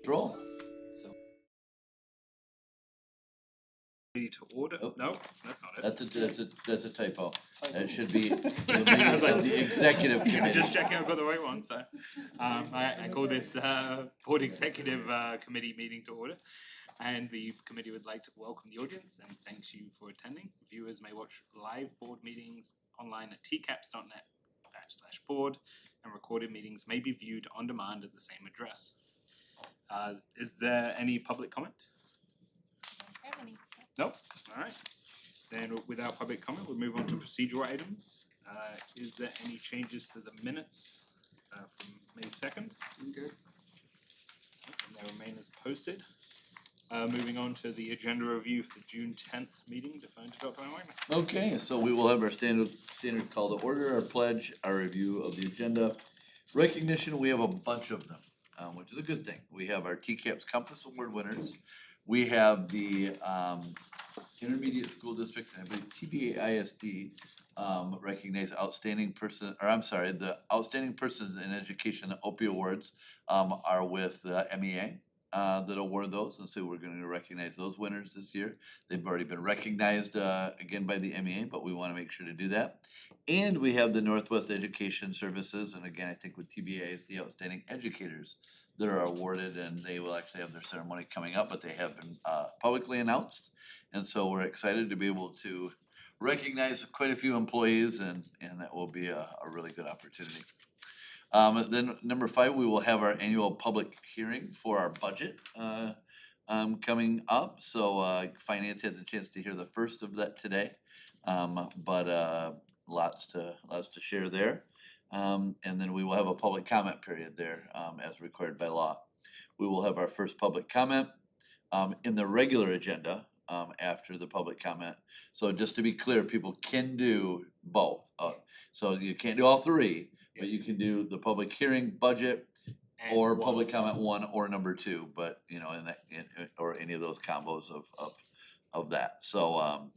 Roll. So. To order? Oh. No, that's not it. That's a typo. That should be I was like, the executive I'm committee. just checking I've got the right one, so. I call this board executive committee meeting to order. And the committee would like to welcome the audience and thanks you for attending. Viewers may watch live board meetings online at tcaps.net/board, and recorded meetings may be viewed on demand at the same address. Is there any public comment? Don't have any. Nope, alright. Then without public comment, we'll move on to procedural items. Is there any changes to the minutes from May 2nd? Good. And they remain as posted. Moving on to the agenda review for the June 10th meeting, defined to Dr. Wagner. Okay, so we will have our standard call to order, our pledge, our review of the agenda. Recognition, we have a bunch of them, which is a good thing. We have our TCAPS Compass Award winners. We have the Intermediate School District, and I believe TBA ISD recognize outstanding person, or I'm sorry, the Outstanding Persons in Education OPI Awards are with MEA. That award those, and so we're gonna recognize those winners this year. They've already been recognized again by the MEA, but we wanna make sure to do that. And we have the Northwest Education Services, and again, I think with TBA is the Outstanding Educators that are awarded, and they will actually have their ceremony coming up, but they have been publicly announced. And so we're excited to be able to recognize quite a few employees, and that will be a really good opportunity. Then number 5, we will have our annual public hearing for our budget coming up. So finance had the chance to hear the first of that today, but lots to share there. And then we will have a public comment period there as required by law. We will have our first public comment in the regular agenda after the public comment. So just to be clear, people can do both. So you can't do all three. But you can do the public hearing, budget, And or one. public comment 1 or number 2, but you know, or any of those combos of that. So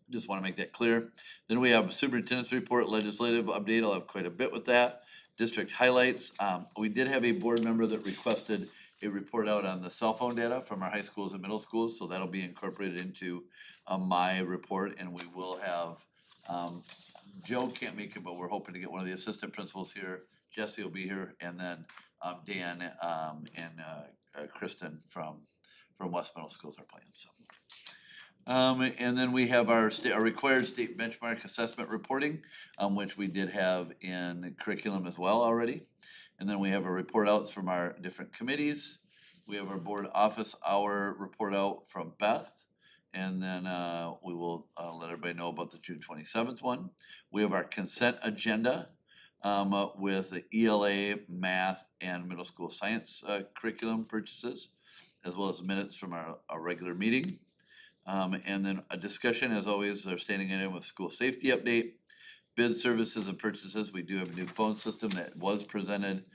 just wanna make that clear. Then we have superintendent's report, legislative update, I'll have quite a bit with that. District highlights, we did have a board member that requested a report out on the cell phone data from our high schools and middle schools, so that'll be incorporated into my report, and we will have Joe can't make it, but we're hoping to get one of the assistant principals here. Jesse will be here, and then Dan and Kristen from West Middle Schools are playing. So, and then we have our required state benchmark assessment reporting, which we did have in curriculum as well already. And then we have our report outs from our different committees. We have our board office hour report out from Beth. And then we will let everybody know about the June 27th one. We have our consent agenda with the ELA, math, and middle school science curriculum purchases, as well as minutes from our regular meeting. And then a discussion, as always, our standing item with school safety update, bid services and purchases. We do have a new phone system that was presented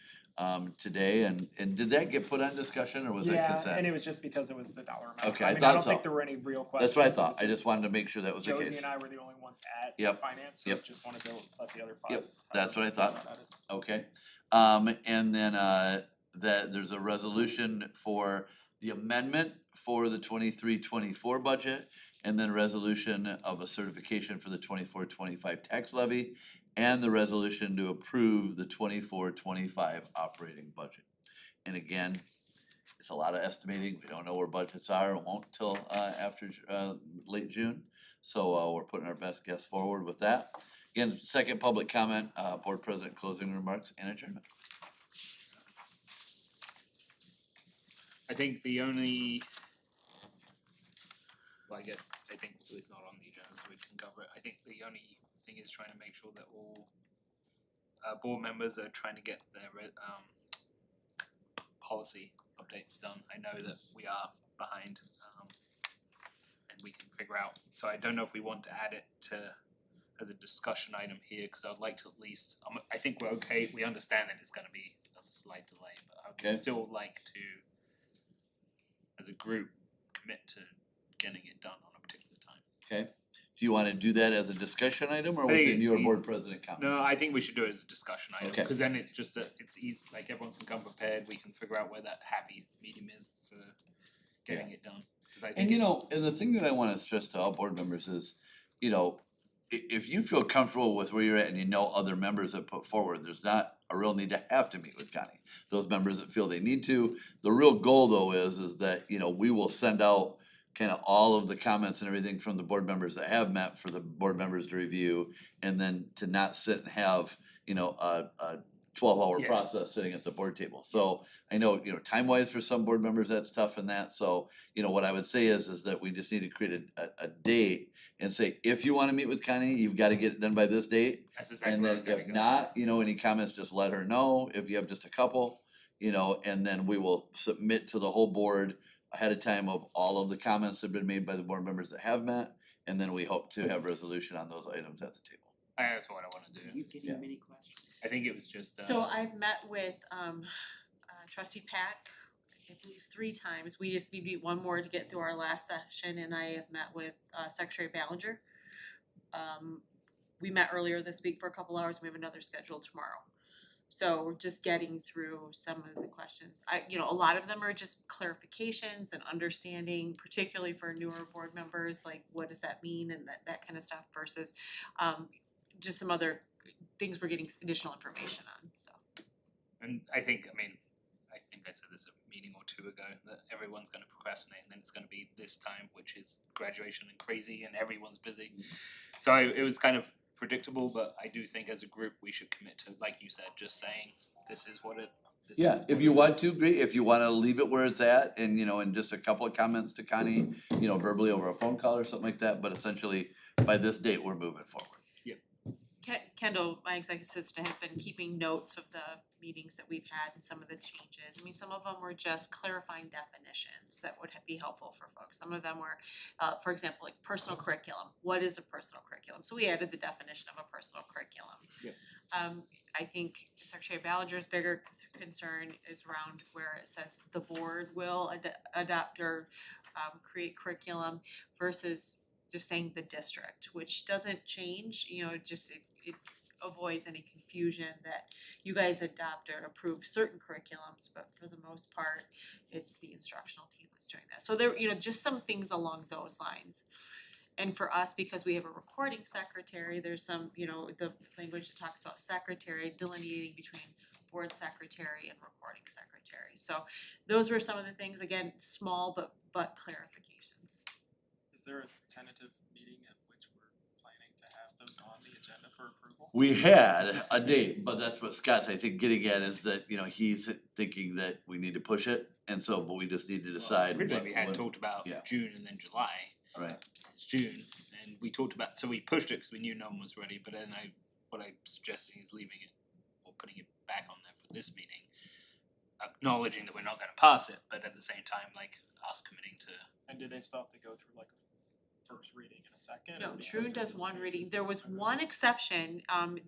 today, and did that get put on discussion, or was that consent? Yeah, and it was just because it was the dollar amount. Okay, I I mean, thought I don't so. think there were any real questions. That's what I It was thought, I just wanted to make sure that was the case. Josie and I were the only ones at Yep. finance, so Yep. just wanted to let the other 5. Yep, that's what I thought. Okay, and then that there's a resolution for the amendment for the 23-24 budget, and then resolution of a certification for the 24-25 tax levy, and the resolution to approve the 24-25 operating budget. And again, it's a lot of estimating, we don't know where budgets are, and won't till after late June. So we're putting our best guess forward with that. Again, second public comment, board president closing remarks and adjournment. I think the only, well, I guess, I think it's not on the agenda, so we can cover it. I think the only thing is trying to make sure that all board members are trying to get their policy updates done. I know that we are behind, and we can figure out, so I don't know if we want to add it to as a discussion item here, because I'd like to at least, I think we're okay, we understand that it's gonna be a slight delay, but I would Okay. still like to, as a group, commit to getting it done on a particular time. Okay, Do you wanna do that as a discussion item or I think within it's your easy. board president comment? No, I think we should do it as a discussion item, Okay. cause then it's just it's easy, like everyone can come prepared, we can figure out where that happy medium is for getting it done. 'Cause I think And you it- know, and the thing that I wanna stress to all board members is, you know, if you feel comfortable with where you're at and you know other members that put forward, there's not a real need to have to meet with Connie. Those members that feel they need to, the real goal though is that, you know, we will send out kind of all of the comments and everything from the board members that have met for the board members to review, and then to not sit and have, you know, a 12-hour Yeah. process sitting at the board table. So I know, you know, time-wise for some board members, that's tough in that, so, you know, what I would say is that we just need to create a date and say, if you wanna meet with Connie, you've gotta get it done by this date. That's exactly And where I then was gonna if go. not, you know, any comments, just let her know, if you have just a couple, you know, and then we will submit to the whole board ahead of time of all of the comments that have been made by the board members that have met, and then we hope to have resolution on those items at the table. I think that's what I wanna do. You getting many questions? I think it was just So I've met with trustee Pack, I believe 3 times. We just need to meet one more to get through our last session, and I have met with Secretary Ballinger. We met earlier this week for a couple hours, we have another scheduled tomorrow. So we're just getting through some of the questions. You know, a lot of them are just clarifications and understanding, particularly for newer board members, like what does that mean and that kind of stuff versus just some other things we're getting additional information on, so. And I think I said this a meeting or two ago, that everyone's gonna procrastinate and then it's gonna be this time, which is graduation and crazy and everyone's busy. So it was kind of predictable, but I do think as a group, we should commit to, like you said, just saying, this is what it, this is Yeah, what if it you want is. to, great, if you wanna leave it where it's at, and you know, and just a couple of comments to Connie, you know, verbally over a phone call or something like that, but essentially, by this date, we're moving forward. Kendall, my executive assistant, has been keeping notes of the meetings that we've had and some of the changes. I mean, some of them were just clarifying definitions that would be helpful for folks. Some of them were, for example, like personal curriculum. What is a personal curriculum? So we added the definition of a personal curriculum. Yep. I think Secretary Ballinger's bigger concern is around where it says the board will adopt or create curriculum versus just saying the district, which doesn't change, you know, just it avoids any confusion that you guys adopt or approve certain curriculums, but for the most part, it's the instructional team that's doing that. So there, you know, just some things along those lines. And for us, because we have a recording secretary, there's some, you know, the language that talks about secretary delineating between board secretary and recording secretary. So those were some of the things, again, small but clarifications. Is there a tentative meeting at which we're planning to have those on the agenda for approval? We had a date, but that's what Scott's, I think, getting at is that, you know, he's thinking that we need to push it, and so, but we just need to decide what. Originally, we had what- talked about yeah. June and then July. Right, It's June, and we talked about, so we pushed it because we knew no one was ready, but then what I'm suggesting is leaving it or putting it back on there for this meeting. Acknowledging that we're not gonna pass it, but at the same time, like us committing to, And do they still have to go through like a first reading and a second? No, or because True of does these one reading. changes? There was Okay. one exception,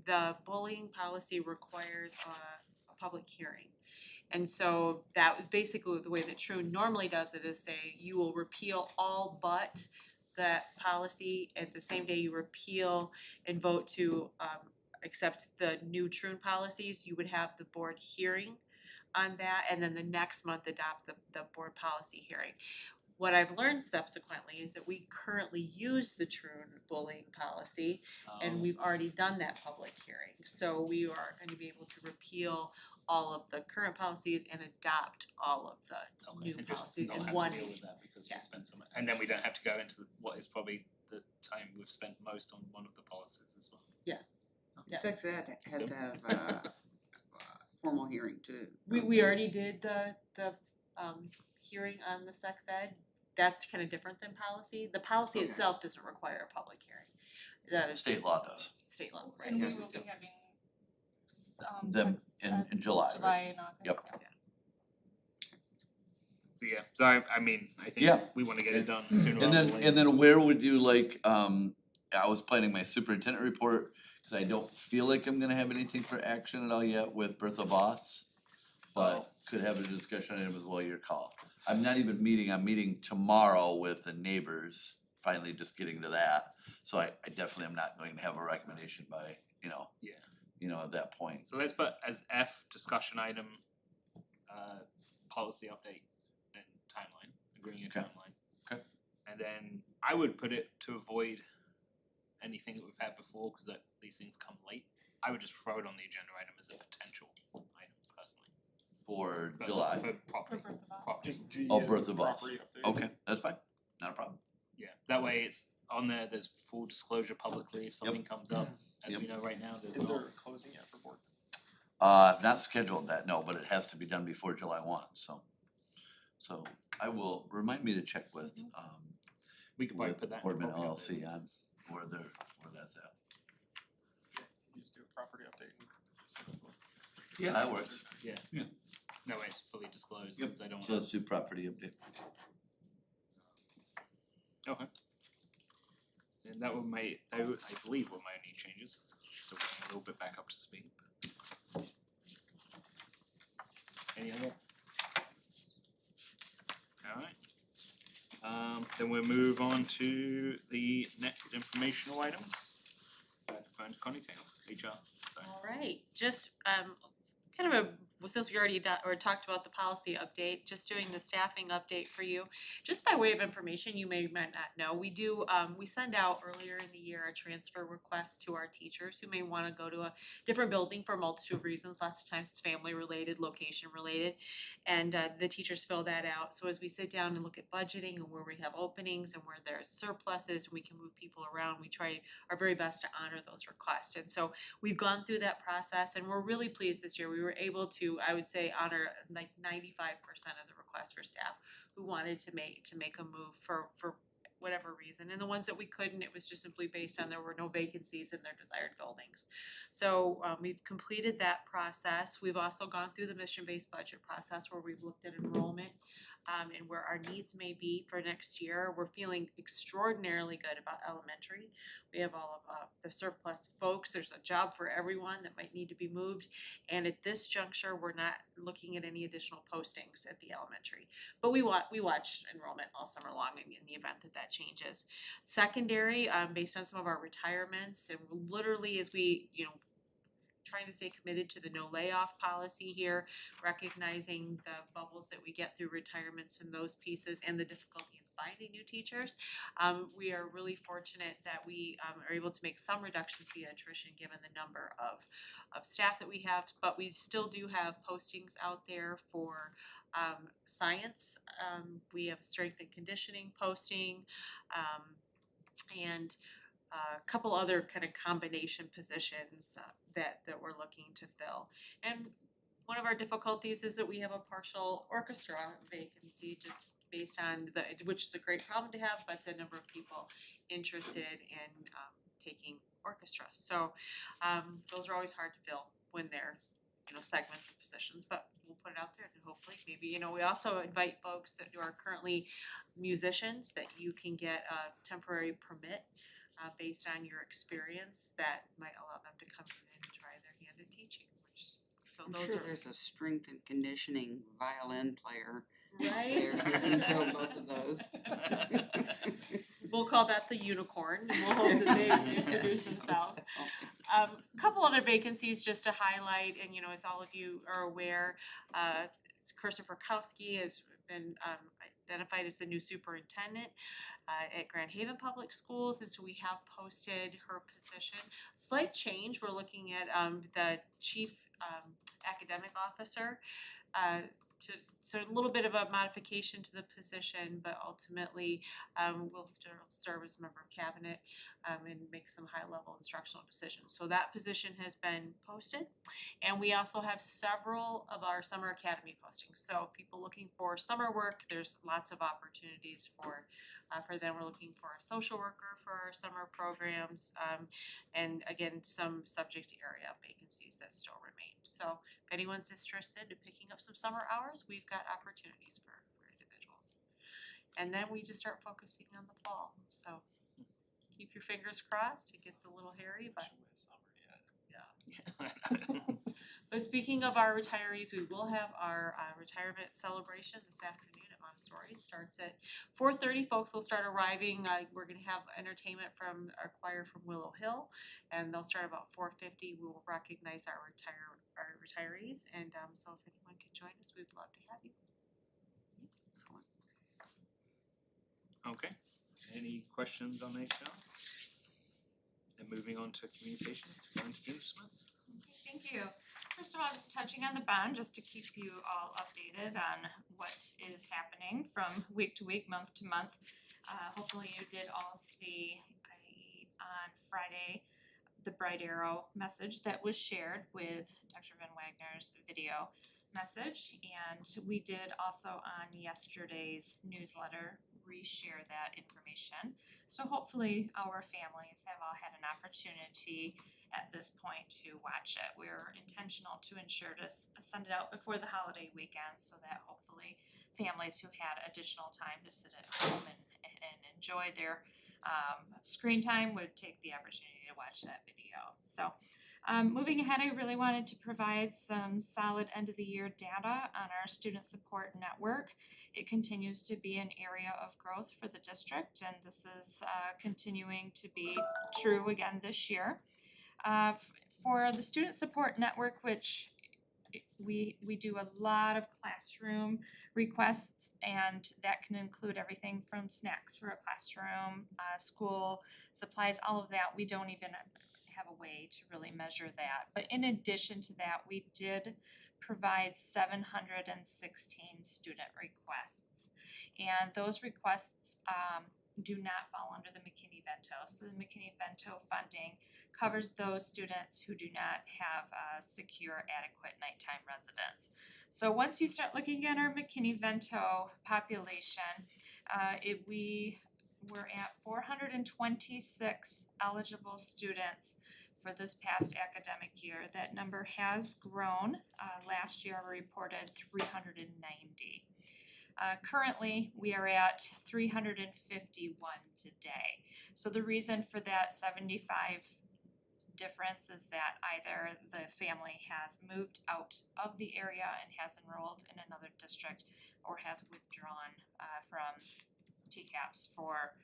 the bullying policy requires a public hearing. And so that was basically the way that True normally does it is say you will repeal all but that policy. At the same day you repeal and vote to accept the new True policies, you would have the board hearing on that and then the next month adopt the board policy hearing. What I've learned subsequently is that we currently use the True bullying policy and we've already done that public hearing. So we are going to be able to repeal all of the current policies and adopt all of the new and just policies not in have one to deal meeting. with that because Yeah. we spent so much, and then we don't have to go into what is probably the time we've spent most on one of the policies as well. Yeah. Sex ed has to have a formal hearing too. We already did the hearing on the sex ed. That's kind of different than policy. The policy Okay. itself doesn't require a public hearing. The state law does. state law, right? And we yes. will be having Them sex in ed July, right? July and August, Yep. yeah. So yeah, so I mean, I think Yeah. we wanna get it done sooner rather And than then, later. and then where would you like, I was planning my superintendent report, cause I don't feel like I'm gonna have anything for action at all yet with Bertha Voss. But could have a discussion item as well, your call. I'm not even meeting, I'm meeting tomorrow with the neighbors finally just getting to that. So I definitely am not going to have a recommendation by, Yeah. At that point. So let's put as F, discussion item, policy update and timeline, agreeing a Okay. timeline. Okay. And then I would put it to avoid anything that we've had before, cause these things come late. I would just throw it on the agenda item as a potential item personally. For But July. For property, property, Just G Oh, as birth of us. Property update. Okay, that's fine, not a problem. yeah, that way it's on there's full disclosure publicly, if something comes up, as we Yep. know right now, there's Is not. there a closing yet for board? Not scheduled that, no, but it has to be done before July 1, so. So I will, remind me to check with, We could probably with put that in Boardman the property update. LLC on where that's at. You just do a property update and just. Yeah, that works. That way it's fully disclosed, Yep. cause I don't So let's do property update. Okay. And that were I believe were my only changes, still getting a little bit back up to speed. Any other? Alright. Then we'll move on to the next informational items. Phone to Connie Taylor, HR, sorry. Alright, just kind of since we already talked about the policy update, just doing the staffing update for you. Just by way of information, you may or might not know, we do, we send out earlier in the year a transfer request to our teachers who may wanna go to a different building for a multitude of reasons. Lots of times it's family related, location related, and the teachers fill that out. So as we sit down and look at budgeting and where we have openings and where there's surpluses, and we can move people around, we try our very best to honor those requests. And so we've gone through that process and we're really pleased this year. We were able to, I would say, honor like 95% of the requests for staff who wanted to make a move for whatever reason. And the ones that we couldn't, it was just simply based on there were no vacancies in their desired buildings. So we've completed that process. We've also gone through the mission-based budget process where we've looked at enrollment and where our needs may be for next year. We're feeling extraordinarily good about elementary. We have all of the surplus folks. There's a job for everyone that might need to be moved. And at this juncture, we're not looking at any additional postings at the elementary. But we watch enrollment all summer long in the event that changes. Secondary, based on some of our retirements, and literally as we, trying to stay committed to the no layoff policy here, recognizing the bubbles that we get through retirements and those pieces and the difficulty in finding new teachers. We are really fortunate that we are able to make some reductions via attrition given the number of staff that we have, but we still do have postings out there for science. We have strength and conditioning posting, and a couple other kind of combination positions that we're looking to fill. And one of our difficulties is that we have a partial orchestra vacancy just based on which is a great problem to have, but the number of people interested in taking orchestra. So those are always hard to fill when they're segments of positions, but we'll put it out there and hopefully maybe, we also invite folks that are currently musicians that you can get a temporary permit based on your experience that might allow them to come in and try their hand at teaching, so I'm those sure are. there's a strength and conditioning violin player Right? there who can fill both of those. We'll call that the unicorn, and we'll hope that they introduce themselves. Couple other vacancies just to highlight, and as all of you are aware, Kirsten Perkowski has been identified as the new superintendent at Grand Haven Public Schools, and so we have posted her position. Slight change, we're looking at the chief academic officer so a little bit of a modification to the position, but ultimately will still serve as a member of cabinet and make some high-level instructional decisions. So that position has been posted, and we also have several of our summer academy postings. So people looking for summer work, there's lots of opportunities for them. We're looking for a social worker for our summer programs, and again, some subject area vacancies that still remain. So if anyone's interested in picking up some summer hours, we've got opportunities for individuals. And then we just start focusing on the fall. So keep your fingers crossed. It gets a little hairy, but but speaking of our retirees, we will have our retirement celebration this afternoon at Montessori starts at 4:30. Folks will start arriving. We're gonna have entertainment from our choir from Willow Hill, and they'll start about 4:50. We will recognize our retirees, and so if anyone can join us, we'd love to have you. Excellent. Okay, any questions on HL? And moving on to communications, to Ginger Smith. Okay, thank you. First of all, just touching on the bond, just to keep you all updated on what is happening from week to week, month to month. Hopefully you did all see on Friday, the Bright Arrow message that was shared with Dr. Van Wagner's video message. And we did also on yesterday's newsletter reshare that information. So hopefully our families have all had an opportunity at this point to watch it. We're intentional to ensure to send it out before the holiday weekend so that hopefully families who had additional time to sit at home and enjoy their screen time would take the opportunity to watch that video. So moving ahead, I really wanted to provide some solid end of the year data on our student support network. It continues to be an area of growth for the district, and this is continuing to be true again this year. For the student support network, which we do a lot of classroom requests, and that can include everything from snacks for a classroom, school supplies, all of that. We don't even have a way to really measure that. But in addition to that, we did provide 716 student requests. And those requests do not fall under the McKinney-Vento. So the McKinney-Vento funding covers those students who do not have secure, adequate nighttime residence. So once you start looking at our McKinney-Vento population, we were at 426 eligible students for this past academic year. That number has grown. Last year we reported 390. Currently, we are at 351 today. So the reason for that 75 difference is that either the family has moved out of the area and has enrolled in another district or has withdrawn from TCAPS for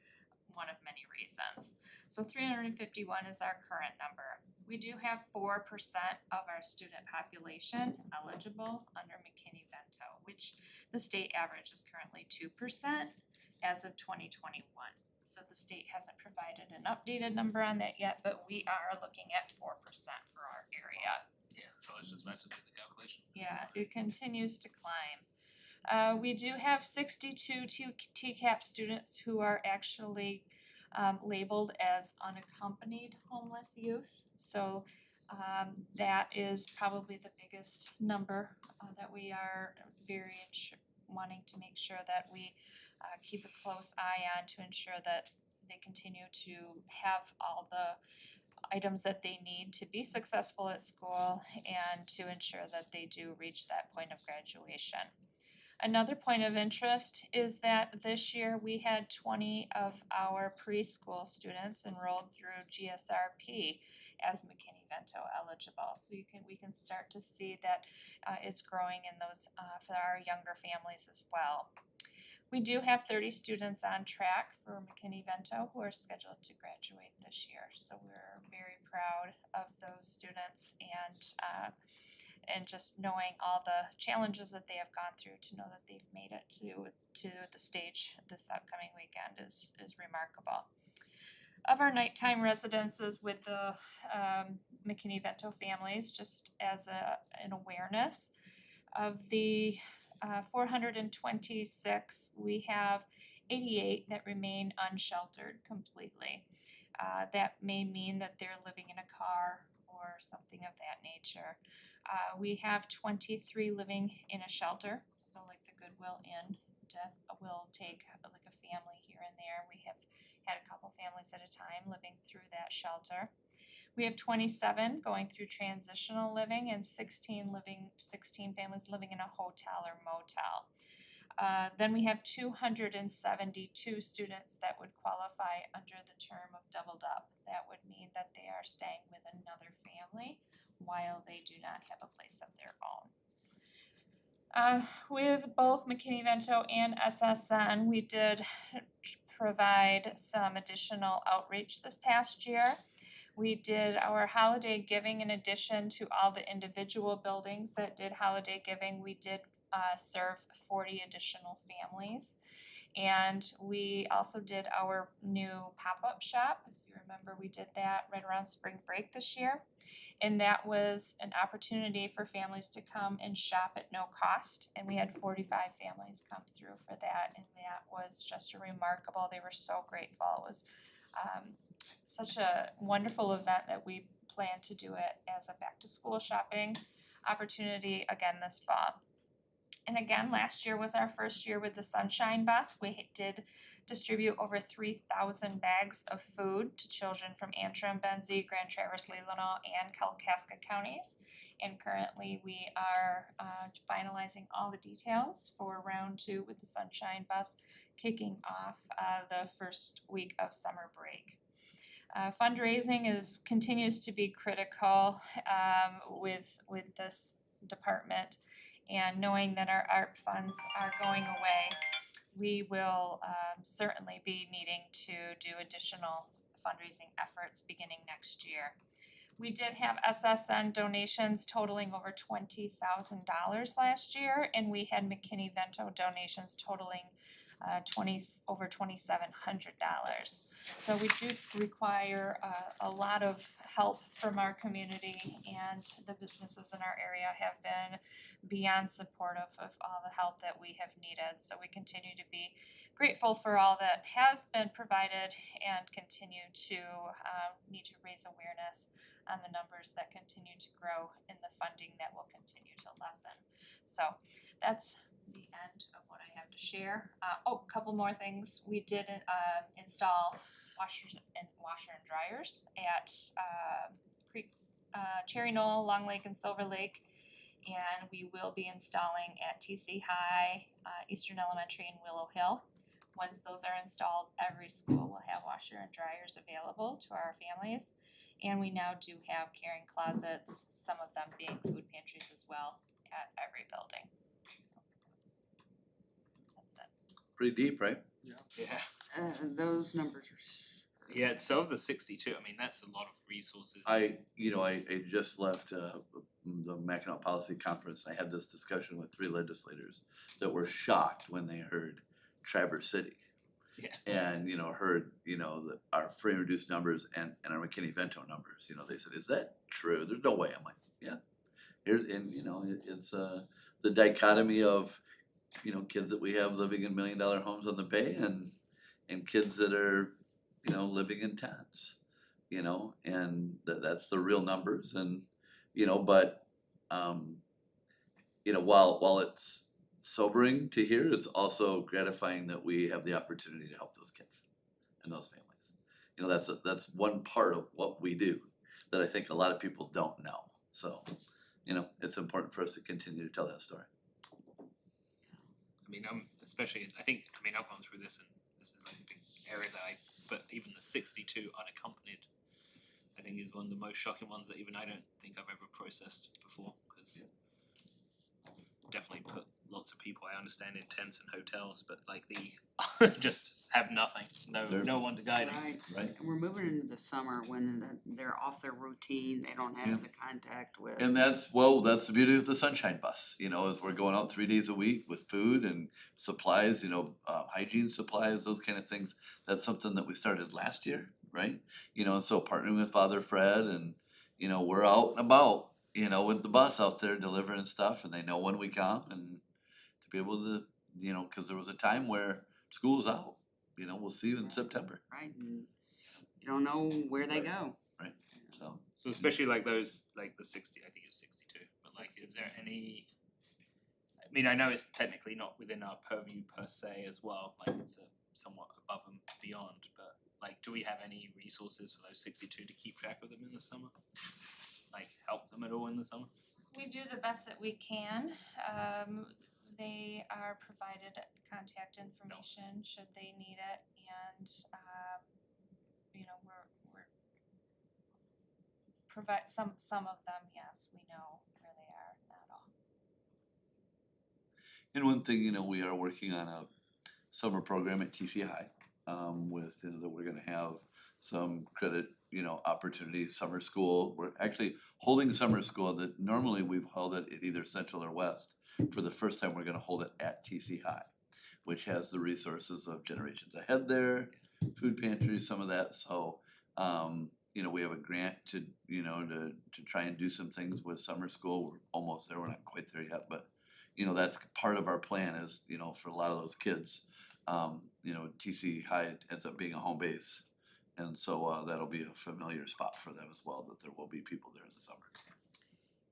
one of many reasons. So 351 is our current number. We do have 4% of our student population eligible under McKinney-Vento, which the state average is currently 2% as of 2021. So the state hasn't provided an updated number on that yet, but we are looking at 4% for our area. Yeah, so I was just meant to do the calculation. Yeah, it continues to climb. We do have 62 TCAP students who are actually labeled as unaccompanied homeless youth. So that is probably the biggest number that we are very wanting to make sure that we keep a close eye on to ensure that they continue to have all the items that they need to be successful at school and to ensure that they do reach that point of graduation. Another point of interest is that this year we had 20 of our preschool students enrolled through GSRP as McKinney-Vento eligible. So we can start to see that it's growing in those for our younger families as well. We do have 30 students on track for McKinney-Vento who are scheduled to graduate this year. So we're very proud of those students and just knowing all the challenges that they have gone through, to know that they've made it to the stage this upcoming weekend is remarkable. Of our nighttime residences with the McKinney-Vento families, just as an awareness, of the 426, we have 88 that remain unsheltered completely. That may mean that they're living in a car or something of that nature. We have 23 living in a shelter, so like the Goodwill Inn will take like a family here and there. We have had a couple families at a time living through that shelter. We have 27 going through transitional living and 16 families living in a hotel or motel. Then we have 272 students that would qualify under the term of doubled up. That would mean that they are staying with another family while they do not have a place of their own. With both McKinney-Vento and SSN, we did provide some additional outreach this past year. We did our holiday giving in addition to all the individual buildings that did holiday giving. We did serve 40 additional families. And we also did our new pop-up shop. If you remember, we did that right around spring break this year. And that was an opportunity for families to come and shop at no cost. And we had 45 families come through for that. And that was just a remarkable, they were so grateful. It was such a wonderful event that we plan to do it as a back-to-school shopping opportunity again this fall. And again, last year was our first year with the Sunshine Bus. We did distribute over 3,000 bags of food to children from Antrim, Benzie, Grand Traverse, Leelanau, and Kalkaska counties. And currently we are finalizing all the details for round 2 with the Sunshine Bus kicking off the first week of summer break. Fundraising continues to be critical with this department. And knowing that our art funds are going away, we will certainly be needing to do additional fundraising efforts beginning next year. We did have SSN donations totaling over $20,000 last year, and we had McKinney-Vento donations totaling over $2,700. So we do require a lot of help from our community, and the businesses in our area have been beyond supportive of all the help that we have needed. So we continue to be grateful for all that has been provided and continue to need to raise awareness on the numbers that continue to grow and the funding that will continue to lessen. So that's the end of what I have to share. A couple more things. We did install washer and dryers at Cherry Knoll, Long Lake, and Silver Lake. And we will be installing at TC High, Eastern Elementary, and Willow Hill. Once those are installed, every school will have washer and dryers available to our families. And we now do have caring closets, some of them being food pantries as well, at every building. So that's it. Pretty deep, right? Yeah. Those numbers are. Yeah, so of the 62, I mean, that's a lot of resources. I just left the Mackinac Policy Conference, and I had this discussion with 3 legislators that were shocked when they heard Traverse City. Yeah. And, heard, our free and reduced numbers and our McKinney-Vento numbers, they said, is that true? There's no way. I'm like, yeah. It's the dichotomy of, kids that we have living in $1 million homes on the Bay and kids that are, living in tents, and that's the real numbers. And, but, while it's sobering to hear, it's also gratifying that we have the opportunity to help those kids and those families. That's one part of what we do that I think a lot of people don't know. So, it's important for us to continue to tell that story. I mean, I've gone through this, and this is like a big area that but even the 62 unaccompanied, I think is one of the most shocking ones that even I don't think I've ever processed before, because I've definitely put lots of people, I understand, in tents and hotels, but like just have nothing, no one to guide them. Right. And we're moving into the summer when they're off their routine, they don't have the contact with. And that's the beauty of the Sunshine Bus, as we're going out 3 days a week with food and supplies, hygiene supplies, those kind of things. That's something that we started last year, right? And so partnering with Father Fred and, we're out and about, with the bus out there delivering stuff, and they know when we come, and to be able to, cause there was a time where school's out, we'll see you in September. Right, and you don't know where they go. Right, So especially like those, like the 60, I think it was 62, but like, is there any, I mean, I know it's technically not within our purview per se as well, like it's somewhat above and beyond, but like, do we have any resources for those 62 to keep track of them in the summer? Like, help them at all in the summer? We do the best that we can. They are provided contact information should they need it, and we're provide some of them. Yes, we know where they are. Not all. And one thing, you know, we are working on a summer program at TC High, with, you know, that we're gonna have some credit, you know, opportunities, summer school. We're actually holding summer school that normally we've held it at either Central or West. For the first time, we're gonna hold it at TC High, which has the resources of Generations Ahead there, food pantry, some of that, so, you know, we have a grant to, you know, to try and do some things with summer school. We're almost there, we're not quite there yet, but, you know, that's part of our plan is, you know, for a lot of those kids, you know, TC High ends up being a home base. And so, that'll be a familiar spot for them as well, that there will be people there in the summer.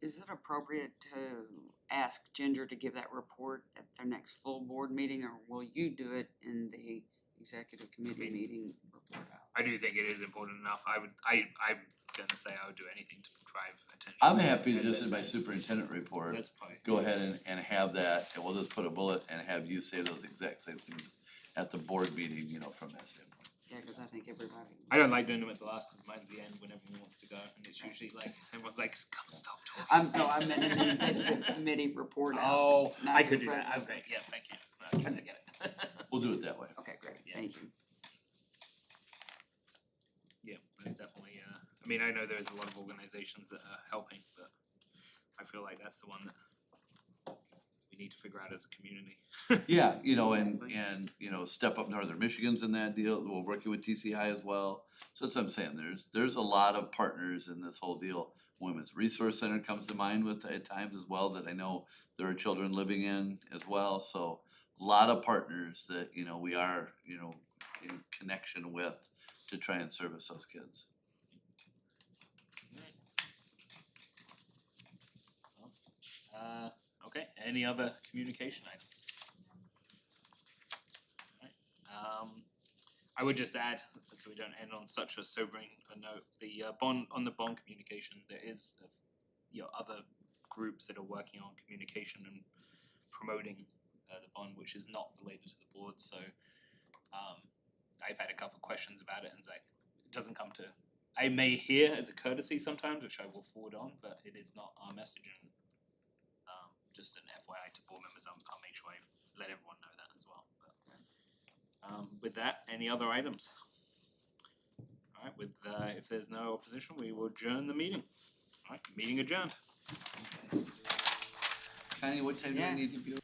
Is it appropriate to ask Ginger to give that report at their next full board meeting, or will you do it in the executive committee meeting report out? I do think it is important enough. I'm gonna say I would do anything to drive attention. I'm happy to As just I in my said. superintendent report, That's probably. go ahead and have that, and we'll just put a bullet and have you say those exact same things at the board meeting, you know, from that standpoint. Yeah, cause I think everybody. I don't like doing them at the last because mine's the end when everyone wants to go, and it's usually like everyone's like, "Come, stop talking." I meant in the executive committee report out. Oh, not I the could do that. president. Okay, yeah, thank you. I totally get it. We'll do it that way. Okay, great, Yeah. thank you. Yeah, that's definitely. I mean, I know there's a lot of organizations that are helping, but I feel like that's the one that we need to figure out as a community. Yeah, you know, and, you know, Step Up Northern Michigan's in that deal, we're working with TC High as well. So that's what I'm saying, there's a lot of partners in this whole deal. Women's Resource Center comes to mind with at times as well, that I know there are children living in as well, so a lot of partners that, you know, we are, you know, in connection with to try and service those kids. Okay, any other communication items? Alright, I would just add, so we don't end on such a sobering a note, the bond communication, there is you know, other groups that are working on communication and promoting the bond, which is not related to the board, so I've had a couple questions about it and it's like, it doesn't come to, I may hear as a courtesy sometimes, which I will forward on, but it is not our message and just an FYI to board members, I'll make sure I let everyone know that as well. But, with that, any other items? Alright, with if there's no opposition, we will adjourn the meeting. Alright, meeting adjourned. Connie, what time do I Yeah. need to be?